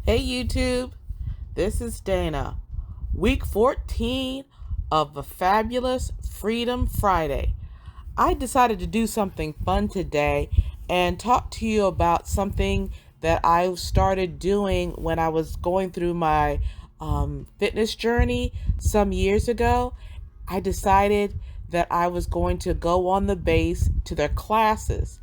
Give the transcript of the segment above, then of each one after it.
Hey YouTube, this is Dana. Week 14 of a fabulous Freedom Friday. I decided to do something fun today and talk to you about something that I started doing when I was going through my fitness journey some years ago. I decided that I was going to go on the base to their classes.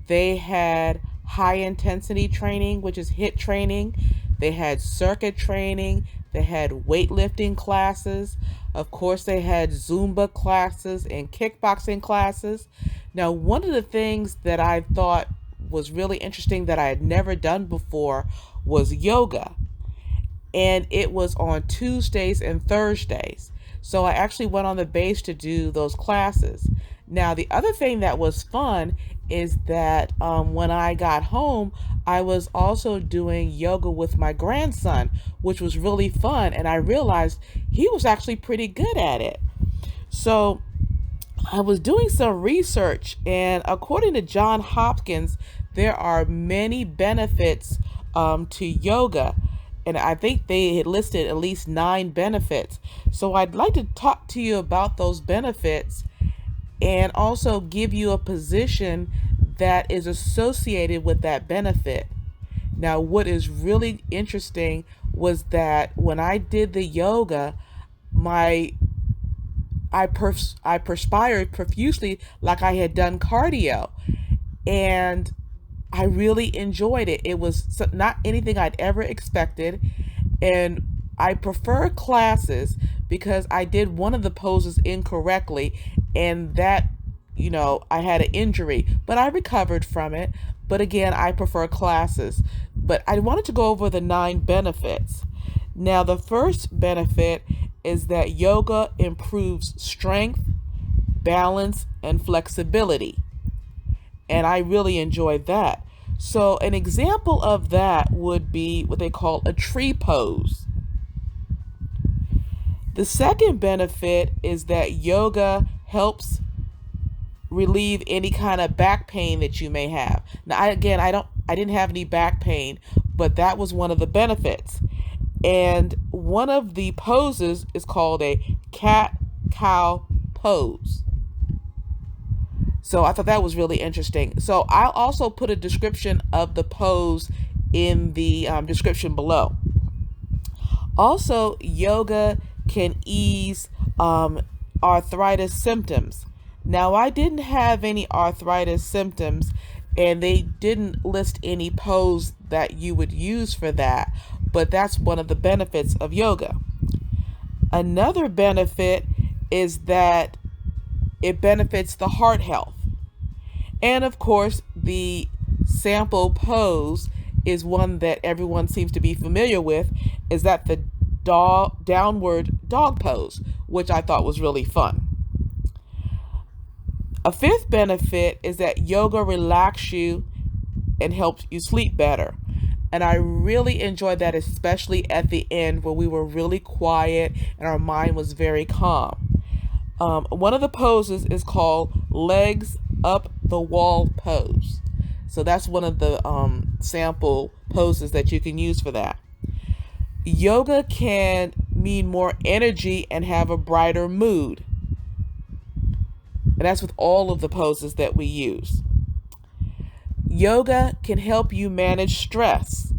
They had high intensity training, which is HIIT training. They had circuit training. They had weightlifting classes. Of course, they had Zumba classes and kickboxing classes. Now, one of the things that I thought was really interesting that I had never done before was yoga, and it was on Tuesdays and Thursdays. So I actually went on the base to do those classes. Now, the other thing that was fun is that when I got home, I was also doing yoga with my grandson, which was really fun. And I realized he was actually pretty good at it. So I was doing some research, and according to Johns Hopkins, there are many benefits to yoga. And I think they had listed at least 9 benefits. So I'd like to talk to you about those benefits and also give you a position that is associated with that benefit. Now, what is really interesting was that when I did the yoga, my I perspired profusely like I had done cardio, and I really enjoyed it. It was not anything I'd ever expected, and I prefer classes because I did one of the poses incorrectly, and that, I had an injury, but I recovered from it. But again, I prefer classes. But I wanted to go over the 9 benefits. Now, the first benefit is that yoga improves strength, balance, and flexibility. And I really enjoyed that. So, an example of that would be what they call a tree pose. The second benefit is that yoga helps relieve any kind of back pain that you may have. Now, I didn't have any back pain, but that was one of the benefits. And one of the poses is called a cat cow pose. So I thought that was really interesting. So I'll also put a description of the pose in the description below. Also, yoga can ease arthritis symptoms. Now, I didn't have any arthritis symptoms, and they didn't list any pose that you would use for that, but that's one of the benefits of yoga. Another benefit is that it benefits the heart health. And of course, the sample pose is one that everyone seems to be familiar with, is that the downward dog pose, which I thought was really fun. A fifth benefit is that yoga relaxes you and helps you sleep better. And I really enjoyed that, especially at the end where we were really quiet and our mind was very calm. One of the poses is called legs up the wall pose. So that's one of the sample poses that you can use for that. Yoga can mean more energy and have a brighter mood. And that's with all of the poses that we use. Yoga can help you manage stress.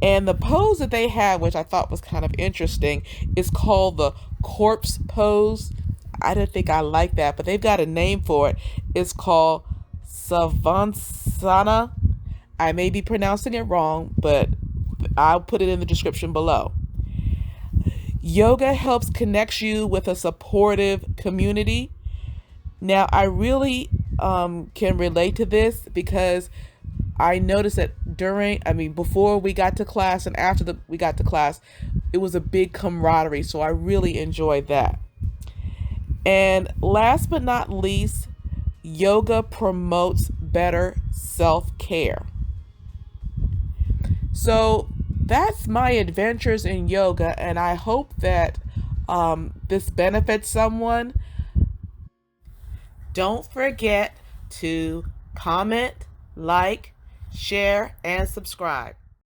And the pose that they have, which I thought was kind of interesting, is called the corpse pose. I didn't think I liked that, but they've got a name for it. It's called Savasana. I may be pronouncing it wrong, but I'll put it in the description below. Yoga helps connect you with a supportive community. Now, I really can relate to this because I noticed that before we got to class and after we got to class, it was a big camaraderie. So I really enjoyed that. And last but not least, yoga promotes better self-care. So that's my adventures in yoga, and I hope that this benefits someone. Don't forget to comment, like, share, and subscribe.